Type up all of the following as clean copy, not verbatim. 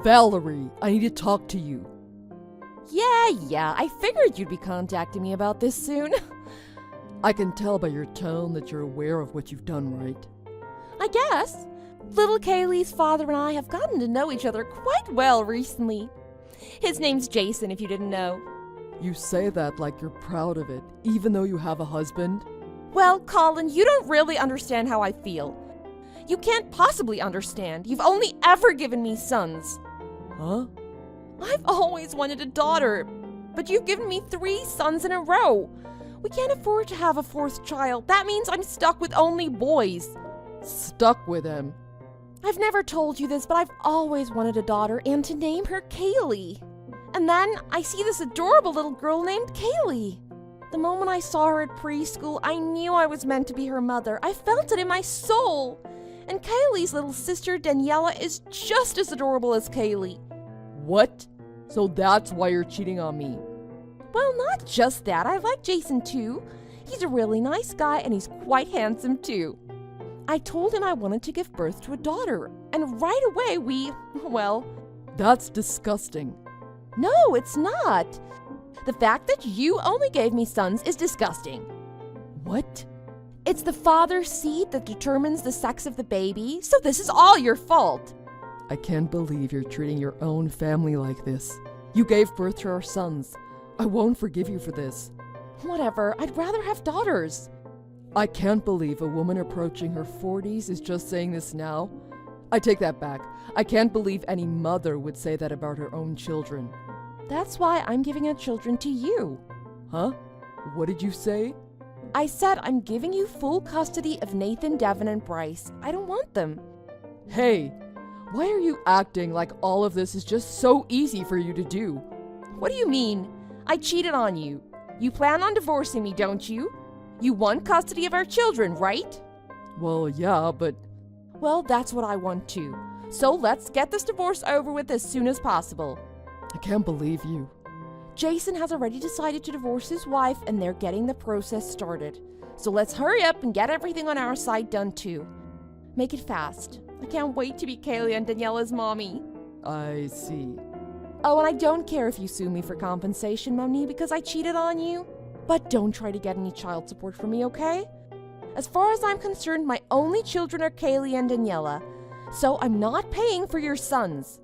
Valerie, I need to talk to you. Yeah, I figured you'd be contacting me about this soon. I can tell by your tone that you're aware of what you've done, right? I guess. Little Kaylee's father and I have gotten to know each other quite well recently. His name's Jason, if you didn't know. You say that like you're proud of it, even though you have a husband? Well, Colin, you don't really understand how I feel. You can't possibly understand. You've only ever given me sons. Huh? I've always wanted a daughter, but you've given me 3 sons in a row. We can't afford to have a 4th child. That means I'm stuck with only boys. Stuck with him? I've never told you this, but I've always wanted a daughter and to name her Kaylee. And then I see this adorable little girl named Kaylee. The moment I saw her at preschool, I knew I was meant to be her mother. I felt it in my soul. And Kaylee's little sister, Daniela, is just as adorable as Kaylee. What? So that's why you're cheating on me? Well, not just that. I like Jason too. He's a really nice guy and he's quite handsome too. I told him I wanted to give birth to a daughter, and right away well... That's disgusting. No, it's not. The fact that you only gave me sons is disgusting. What? It's the father's seed that determines the sex of the baby, so this is all your fault. I can't believe you're treating your own family like this. You gave birth to our sons. I won't forgive you for this. Whatever, I'd rather have daughters. I can't believe a woman approaching her 40s is just saying this now. I take that back. I can't believe any mother would say that about her own children. That's why I'm giving our children to you. Huh? What did you say? I said I'm giving you full custody of Nathan, Devin, and Bryce. I don't want them. Hey, why are you acting like all of this is just so easy for you to do? What do you mean? I cheated on you. You plan on divorcing me, don't you? You want custody of our children, right? Well, yeah, but... Well, that's what I want too. So let's get this divorce over with as soon as possible. I can't believe you. Jason has already decided to divorce his wife and they're getting the process started. So let's hurry up and get everything on our side done too. Make it fast. I can't wait to be Kaylee and Daniela's mommy. I see. Oh, and I don't care if you sue me for compensation, Moni, because I cheated on you. But don't try to get any child support from me, okay? As far as I'm concerned, my only children are Kaylee and Daniela. So I'm not paying for your sons.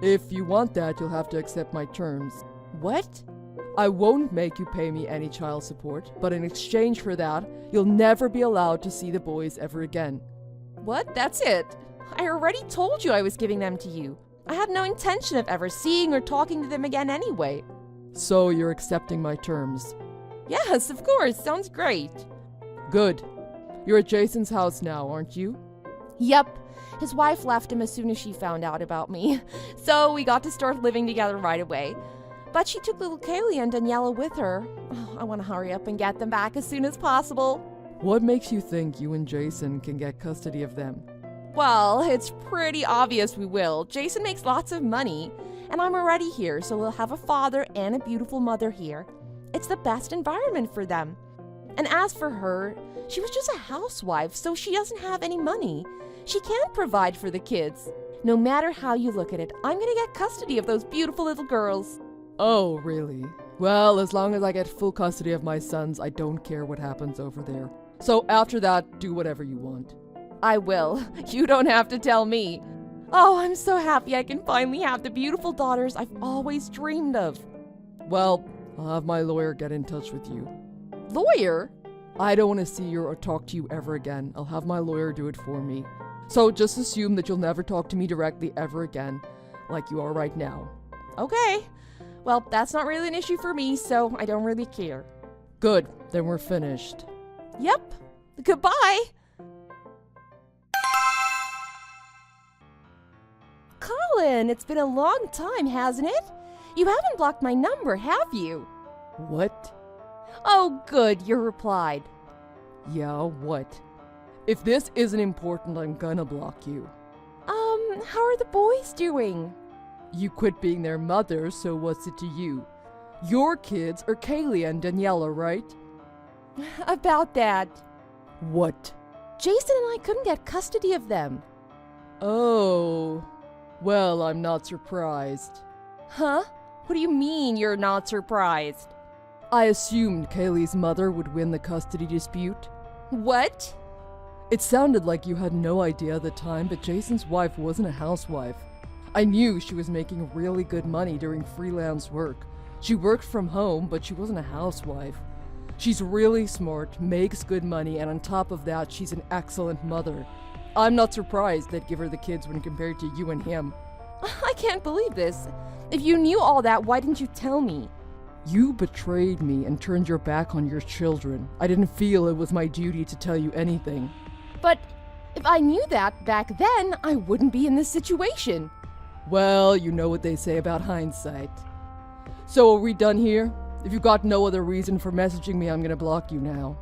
If you want that, you'll have to accept my terms. What? I won't make you pay me any child support, but in exchange for that, you'll never be allowed to see the boys ever again. What? That's it? I already told you I was giving them to you. I had no intention of ever seeing or talking to them again anyway. So you're accepting my terms? Yes, of course. Sounds great. Good. You're at Jason's house now, aren't you? Yep. His wife left him as soon as she found out about me. So we got to start living together right away. But she took little Kaylee and Daniela with her. Oh, I want to hurry up and get them back as soon as possible. What makes you think you and Jason can get custody of them? Well, it's pretty obvious we will. Jason makes lots of money, and I'm already here, so we'll have a father and a beautiful mother here. It's the best environment for them. And as for her, she was just a housewife, so she doesn't have any money. She can't provide for the kids. No matter how you look at it, I'm gonna get custody of those beautiful little girls. Oh, really? Well, as long as I get full custody of my sons, I don't care what happens over there. So after that, do whatever you want. I will. You don't have to tell me. Oh, I'm so happy I can finally have the beautiful daughters I've always dreamed of. Well, I'll have my lawyer get in touch with you. Lawyer? I don't want to see you or talk to you ever again. I'll have my lawyer do it for me. So just assume that you'll never talk to me directly ever again, like you are right now. Okay. Well, that's not really an issue for me, so I don't really care. Good. Then we're finished. Yep. Goodbye. Colin, it's been a long time, hasn't it? You haven't blocked my number, have you? What? Oh, good, you replied. Yeah, what? If this isn't important, I'm gonna block you. How are the boys doing? You quit being their mother, so what's it to you? Your kids are Kaylee and Daniela, right? About that. What? Jason and I couldn't get custody of them. Oh. Well, I'm not surprised. Huh? What do you mean you're not surprised? I assumed Kaylee's mother would win the custody dispute. What? It sounded like you had no idea at the time, but Jason's wife wasn't a housewife. I knew she was making really good money doing freelance work. She worked from home, but she wasn't a housewife. She's really smart, makes good money, and on top of that, she's an excellent mother. I'm not surprised they'd give her the kids when compared to you and him. I can't believe this. If you knew all that, why didn't you tell me? You betrayed me and turned your back on your children. I didn't feel it was my duty to tell you anything. But if I knew that back then, I wouldn't be in this situation. Well, you know what they say about hindsight. So are we done here? If you've got no other reason for messaging me, I'm gonna block you now.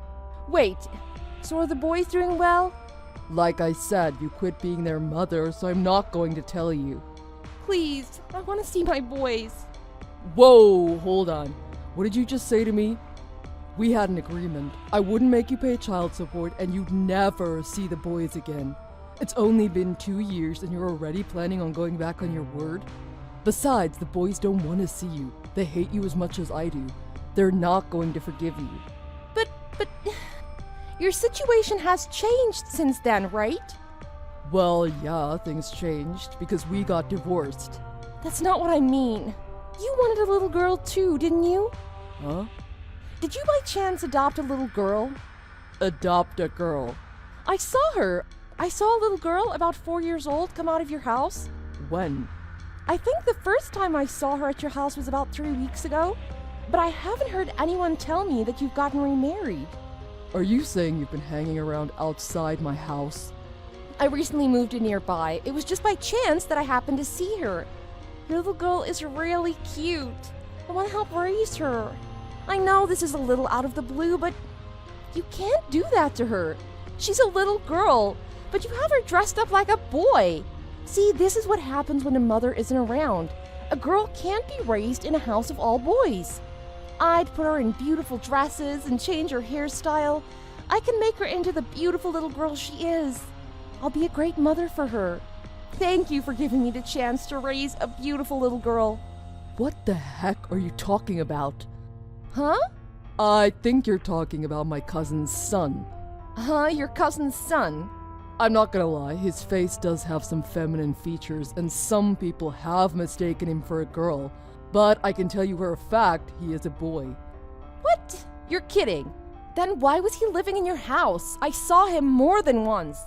Wait, so are the boys doing well? Like I said, you quit being their mother, so I'm not going to tell you. Please, I want to see my boys. Whoa, hold on. What did you just say to me? We had an agreement. I wouldn't make you pay child support and you'd never see the boys again. It's only been 2 years and you're already planning on going back on your word? Besides, the boys don't want to see you. They hate you as much as I do. They're not going to forgive you. But, your situation has changed since then, right? Well, yeah, things changed because we got divorced. That's not what I mean. You wanted a little girl too, didn't you? Huh? Did you by chance adopt a little girl? Adopt a girl. I saw her. I saw a little girl about 4 years old come out of your house. When? I think the first time I saw her at your house was about 3 weeks ago. But I haven't heard anyone tell me that you've gotten remarried. Are you saying you've been hanging around outside my house? I recently moved in nearby. It was just by chance that I happened to see her. Your little girl is really cute. I want to help raise her. I know this is a little out of the blue, but you can't do that to her. She's a little girl, but you have her dressed up like a boy. See, this is what happens when a mother isn't around. A girl can't be raised in a house of all boys. I'd put her in beautiful dresses and change her hairstyle. I can make her into the beautiful little girl she is. I'll be a great mother for her. Thank you for giving me the chance to raise a beautiful little girl. What the heck are you talking about? Huh? I think you're talking about my cousin's son. Huh? Your cousin's son? I'm not gonna lie, his face does have some feminine features, and some people have mistaken him for a girl. But I can tell you for a fact, he is a boy. What? You're kidding. Then why was he living in your house? I saw him more than once.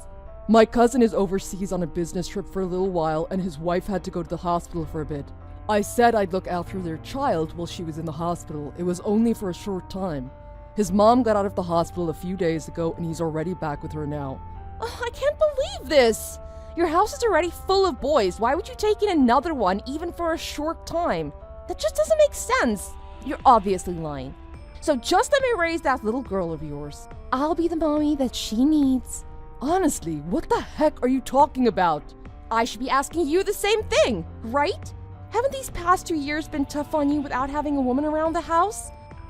My cousin is overseas on a business trip for a little while, and his wife had to go to the hospital for a bit. I said I'd look after their child while she was in the hospital. It was only for a short time. His mom got out of the hospital a few days ago, and he's already back with her now. Oh, I can't believe this! Your house is already full of boys. Why would you take in another one, even for a short time? That just doesn't make sense. You're obviously lying. So just let me raise that little girl of yours. I'll be the mommy that she needs. Honestly, what the heck are you talking about? I should be asking you the same thing, right? Haven't these past 2 years been tough on you without having a woman around the house?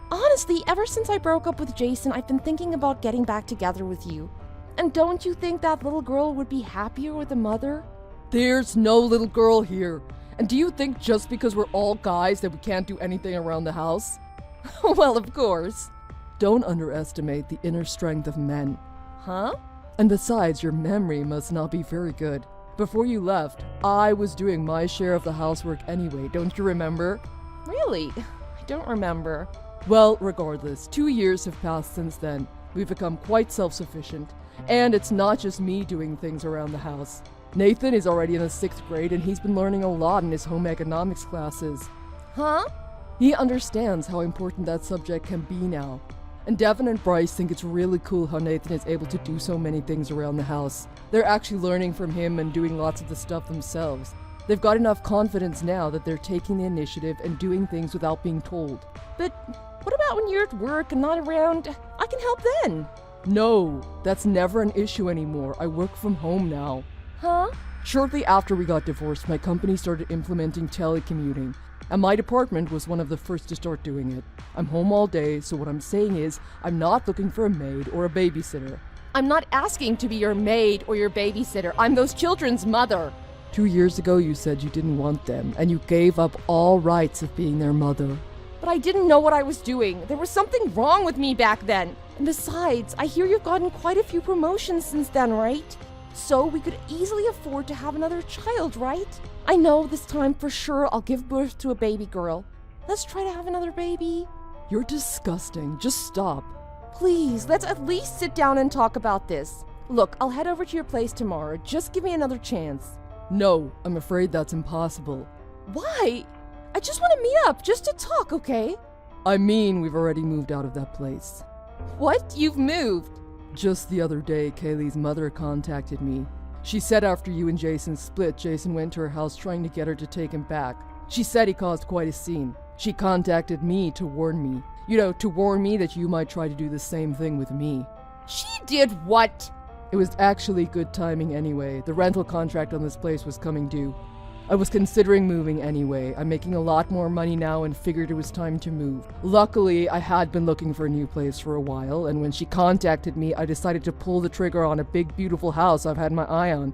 Honestly, ever since I broke up with Jason, I've been thinking about getting back together with you. And don't you think that little girl would be happier with a mother? There's no little girl here. And do you think just because we're all guys that we can't do anything around the house? Well, of course. Don't underestimate the inner strength of men. Huh? And besides, your memory must not be very good. Before you left, I was doing my share of the housework anyway, don't you remember? Really? I don't remember. Well, regardless, 2 years have passed since then. We've become quite self-sufficient. And it's not just me doing things around the house. Nathan is already in the 6th grade and he's been learning a lot in his home economics classes. Huh? He understands how important that subject can be now. And Devin and Bryce think it's really cool how Nathan is able to do so many things around the house. They're actually learning from him and doing lots of the stuff themselves. They've got enough confidence now that they're taking the initiative and doing things without being told. But what about when you're at work and not around? I can help then. No, that's never an issue anymore. I work from home now. Huh? Shortly after we got divorced, my company started implementing telecommuting, and my department was one of the first to start doing it. I'm home all day, so what I'm saying is, I'm not looking for a maid or a babysitter. I'm not asking to be your maid or your babysitter. I'm those children's mother. 2 years ago you said you didn't want them, and you gave up all rights of being their mother. But I didn't know what I was doing. There was something wrong with me back then. And besides, I hear you've gotten quite a few promotions since then, right? So we could easily afford to have another child, right? I know this time for sure I'll give birth to a baby girl. Let's try to have another baby. You're disgusting. Just stop. Please, let's at least sit down and talk about this. Look, I'll head over to your place tomorrow. Just give me another chance. No, I'm afraid that's impossible. Why? I just want to meet up, just to talk, okay? I mean, we've already moved out of that place. What? You've moved? Just the other day, Kaylee's mother contacted me. She said after you and Jason split, Jason went to her house trying to get her to take him back. She said he caused quite a scene. She contacted me to warn me. To warn me that you might try to do the same thing with me. She did what? It was actually good timing anyway. The rental contract on this place was coming due. I was considering moving anyway. I'm making a lot more money now and figured it was time to move. Luckily, I had been looking for a new place for a while, and when she contacted me, I decided to pull the trigger on a big, beautiful house I've had my eye on.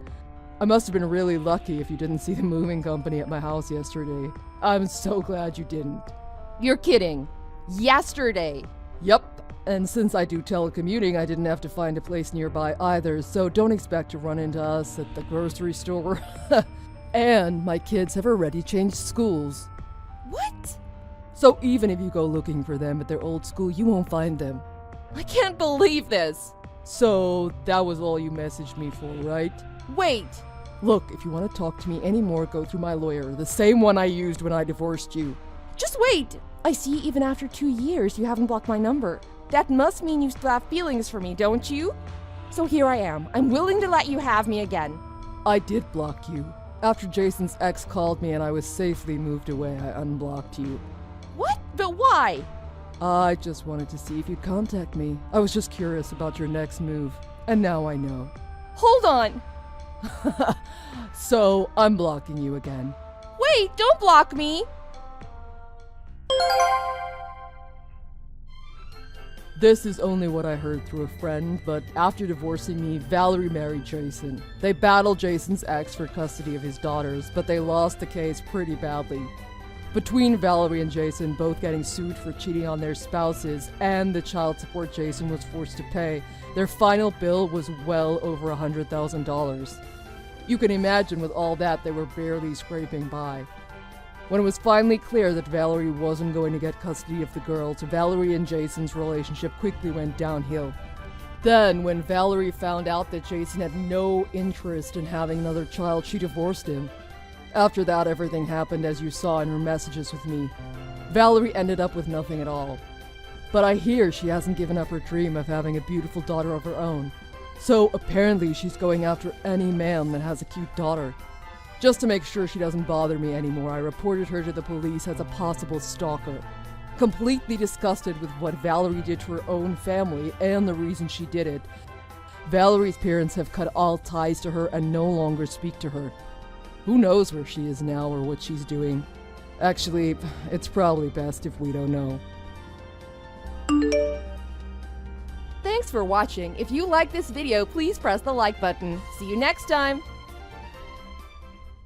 I must have been really lucky if you didn't see the moving company at my house yesterday. I'm so glad you didn't. You're kidding. Yesterday. Yup. And since I do telecommuting, I didn't have to find a place nearby either, so don't expect to run into us at the grocery store. And my kids have already changed schools. What? So even if you go looking for them at their old school, you won't find them. I can't believe this. So that was all you messaged me for, right? Wait. Look, if you want to talk to me anymore, go through my lawyer, the same one I used when I divorced you. Just wait. I see even after 2 years you haven't blocked my number. That must mean you still have feelings for me, don't you? So here I am. I'm willing to let you have me again. I did block you. After Jason's ex called me and I was safely moved away, I unblocked you. What? But why? I just wanted to see if you'd contact me. I was just curious about your next move. And now I know. Hold on. So, I'm blocking you again. Wait, don't block me. This is only what I heard through a friend, but after divorcing me, Valerie married Jason. They battled Jason's ex for custody of his daughters, but they lost the case pretty badly. Between Valerie and Jason both getting sued for cheating on their spouses and the child support Jason was forced to pay, their final bill was well over $100,000. You can imagine with all that they were barely scraping by. When it was finally clear that Valerie wasn't going to get custody of the girls, Valerie and Jason's relationship quickly went downhill. Then, when Valerie found out that Jason had no interest in having another child, she divorced him. After that, everything happened as you saw in her messages with me. Valerie ended up with nothing at all. But I hear she hasn't given up her dream of having a beautiful daughter of her own. So apparently she's going after any man that has a cute daughter. Just to make sure she doesn't bother me anymore, I reported her to the police as a possible stalker. Completely disgusted with what Valerie did to her own family and the reason she did it, Valerie's parents have cut all ties to her and no longer speak to her. Who knows where she is now or what she's doing? Actually, it's probably best if we don't know. Thanks for watching. If you like this video, please press the like button. See you next time.